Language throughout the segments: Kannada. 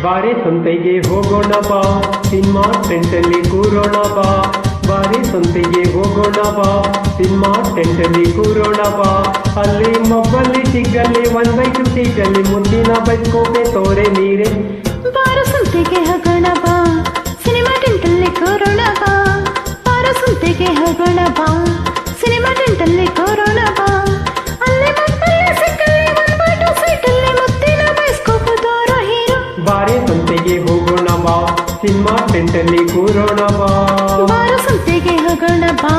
ಬಾರೆ ಸಂತೆಗೆ ಹೋಗೋಣ ಬಾ, ಸಿನಿಮಾ ಟೆಂಟಲ್ಲಿ ಕೂರೋಣ ಬಾ. ಬಾರೆ ಸಂತೆಗೆ ಹೋಗೋಣ ಬಾ, ಸಿನಿಮಾ ಟೆಂಟಲ್ಲಿ ಕೂರೋಣ ಬಾ. ಅಲ್ಲಿ ಮೊಬ್ಬಲ್ಲಿ ಸಿಗ್ಗಲ್ಲಿ 1/2 ಸೀಟಲ್ಲಿ ಮುದ್ದಿನ ಬೈಸ್ಕೋಪೆ ತೋರೆ ನೀರೆ. ಬಾರ ಸಂತೆಗೆ ಹೋಗೋಣ ಬಾ, ಸಿನಿಮಾ ಟೆಂಟಲ್ಲಿ ಕೂರೋಣ ಬಾ. ಬಾರ ಸಂತೆಗೆ ಹೋಗೋಣ ಬಾ, ಸಿನಿಮಾ ಟೆಂಟಲ್ಲಿ ಕೂರೋಣ ಬಾ. ಅಲ್ಲಿ ಮೊಬ್ಬಲ್ಲಿ ಸಿಗ್ಗಲ್ಲಿ 1/2 ಸೀಟಲ್ಲಿ ಮುದ್ದಿನ ಬೈಸ್ಕೋಪೆ ತೋರೋ ಹೀರೋ. ಬಾರೆ ಸಂತೆಗೆ ಹೋಗೋಣ ಬಾ, ಸಿನಿಮಾ ಟೆಂಟಲ್ಲಿ ಕೂರೋಣ ಬಾ. ಬಾರ ಸಂತೆಗೆ ಹೋಗೋಣ ಬಾ,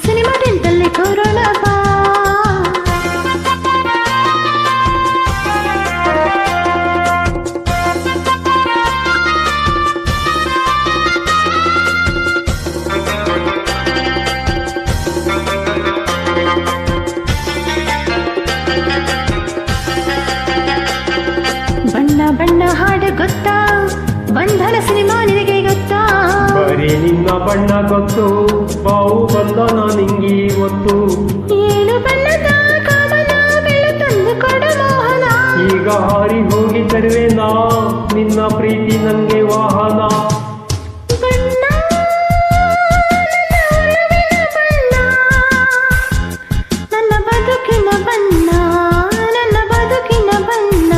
ಸಿನಿಮಾ ಟೆಂಟಲ್ಲಿ ಕೂರೋಣ ಬಾ. ಬಣ್ಣ ಬಣ್ಣ ಹಾಡು ಗೊತ್ತಾ, ಬಂಧನ ಸಿನಿಮಾ ನಿನಗೆ ಗೊತ್ತಾ? ಬರೀ ನಿನ್ನ ಬಣ್ಣ ಗೊತ್ತು, ಬಾವು ಬಂಧನ ನಿಂಗಿ ಒತ್ತು. ಏಳು ಬಣ್ಣದ ಕಾಮನ ಬೆಳತಂದು ಕೊಡ ಮೋಹನ. ಈಗ ಹಾರಿ ಹೋಗಿ ತರುವೆನಾ ನಿನ್ನ ಪ್ರೀತಿ ನಂಗೆ ವಾಹನ. ಬಣ್ಣ ನನ್ನ ಬದುಕಿನ ಬಣ್ಣ, ನನ್ನ ಬದುಕಿನ ಬಣ್ಣ.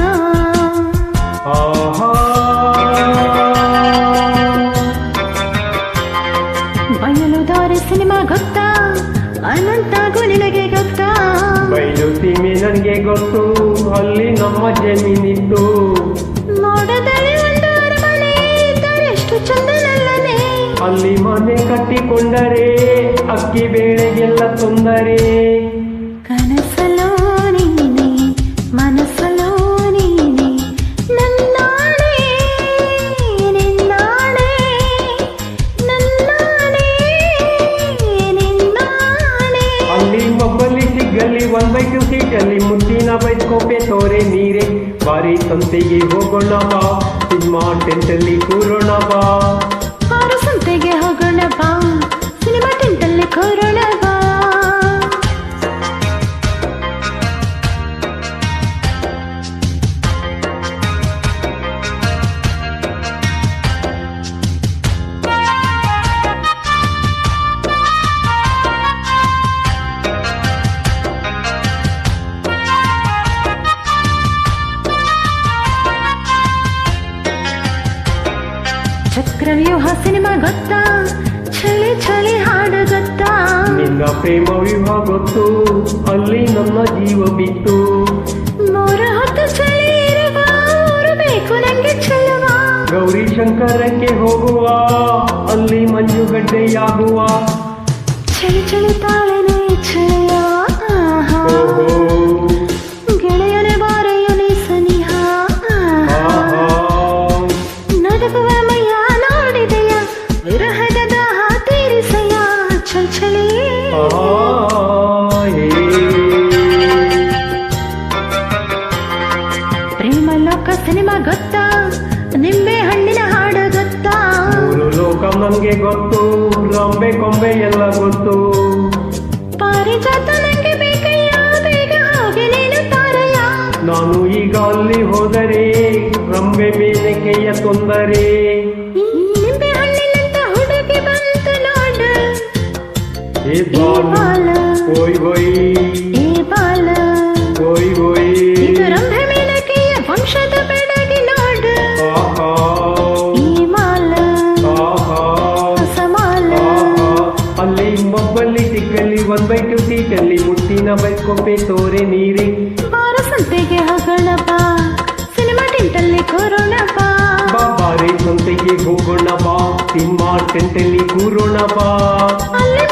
ಆಹಾ ಬಯಲು ದಾರಿ ಸಿನಿಮಾ ಗೊತ್ತಾ, ಅನಂತಾಗೂ ನಿನಗೆ ಗೊತ್ತಾ? ಬಯಲು ಸೀಮೆ ನನಗೆ ಗೊತ್ತು, ಅಲ್ಲಿ ನಮ್ಮ ಜಮೀನಿತ್ತು. ಮೋಡದಲ್ಲಿ ಒಂದು ಅರಮನೆ ಇದ್ದರೆ ಎಷ್ಟು ಚಂದನಲ್ಲನೆ. ಅಲ್ಲಿ ಮನೆ ಕಟ್ಟಿಕೊಂಡರೆ ಅಕ್ಕಿ ಬೇಳೆಗೆಲ್ಲ ತೊಂದರೆ. ಕನಸಲೋ ನೀನೆ, ಮನಸ್ಸಲೋ ನೀನೆ, ನನ್ನಾಣೆ ನಿನ್ನಾಣೆ, ನನ್ನಾಣೆ ನಿನ್ನಾಣೆ. ಅಲ್ಲಿ ಮೊಬ್ಬಲ್ಲಿ ಸಿಗ್ಗಲ್ಲಿ 1/2 ಸೀಟಲ್ಲಿ ಮುದ್ದಿನ ಬೈಸ್ಕೋಪೆ ತೋರೆ ನೀರೆ. ಬಾರಿ ಸಂತೆಗೆ ಹೋಗೋಣ ಬಾ, ಸಿನಿಮಾ ಟೆಂಟಲ್ಲಿ ಕೂರೋಣ ಬಾ. ಬಾರ ಸಂತೆಗೆ ಹೋಗೋಣ ಬಾ, ಸಿನಿಮಾ ಟೆಂಟಲ್ಲಿ ಕೂರೋಣ ಬಾ. ಚಕ್ರವ್ಯೂಹ ಸಿನಿಮಾ ಗೊತ್ತಾ, ಚಳಿ ಚಳಿ ಹಾಡು ಗೊತ್ತಾ? ನಿನ್ನ ಪ್ರೇಮ ವಿವಾಹ ಗೊತ್ತು, ಅಲ್ಲಿ ನನ್ನ ಜೀವ ಬಿತ್ತು. 3 ಹೊತ್ತು ಚಳಿ ಇರುವ ಊರು ಬೇಕು ನಂಗೆ ಚೆಲುವ. ಗೌರಿ ಶಂಕರಕ್ಕೆ ಹೋಗುವ, ಅಲ್ಲಿ ಮಂಜುಗಡ್ಡೆಯಾಗುವ. ಚಳಿ ಚಳಿ ತಾಳೆನೆ ಚಳಿಯ ಆಹಾ. ಓಹೋ ಗೆಳೆಯನೆ ಬಾರೆಯನೆ ಸನಿಹ ಆಹಾ. ನಡುಗುವ ಮೈಯ ನೋಡಿದೆಯ, ವಿರಹದ ದಾಹ ತೀರಿಸೆಯ ಚಳಿ ಚಳಿ. ಪ್ರೇಮ ಲೋಕ ಸಿನಿಮಾ ಗೊತ್ತಾ, ನಿಂಬೆ ಹಣ್ಣಿನ ಹಾಡು ಗೊತ್ತಾ? 3 ಲೋಕ ನಂಗೆ ಗೊತ್ತು, ರಂಬೆ ಕೊಂಬೆ ಎಲ್ಲ ಗೊತ್ತು. ಪಾರಿಜಾತ ನಂಗೆ ಬೇಕಯ್ಯ, ಬೇಗ ಹೋಗಿ ನೀನು ತಾರಯ್ಯ. ನಾನು ಈಗ ಅಲ್ಲಿ ಹೋದರೆ ರಂಬೆ ಮೇನಕೆಯ ತೊಂದರೆ. ಈ ನಿಂಬೆ ಹಣ್ಣಿನಂತ ಹುಡುಗಿ ಬಂತು ನೋಡು. ಏ ಬಾಲ ಓಯ್ ಓಯ್, ಏ ಬಾಲ ಓಯ್ ಓಯ್. ಇದು ರಂಭೆ ಮೇನಕೆಯ ವಂಶದ ಬೆಡಗಿ ನೋಡು. ಆಹಾ ಈ ಮಾಲ ಆಹಾ ಹೊಸ ಮಾಲ. ಆಹಾ. ಅಲ್ಲಿ ಮೊಬ್ಬಲ್ಲಿ ಸಿಕ್ಕಲ್ಲಿ 1/2 ಸೀಟಲ್ಲಿ ಮುಟ್ಟಿನ ಬೈಸ್ಕೋಪೆ ತೋರೆ ನೀರೆ. ಬಾರ ಸಂತೆಗೆ ಹೋಗೋಣ ಬಾ, ಸಿನಿಮಾ ಟೆಂಟಲ್ಲಿ ಕೂರೋಣ ಬಾ. ಬಾರೆ ಸಂತೆಗೆ ಹೋಗೋಣ ಬಾ, ಸಿನಿಮಾ ಟೆಂಟಲ್ಲಿ ಕೂರೋಣ ಬಾ. ಅಲ್ಲಿ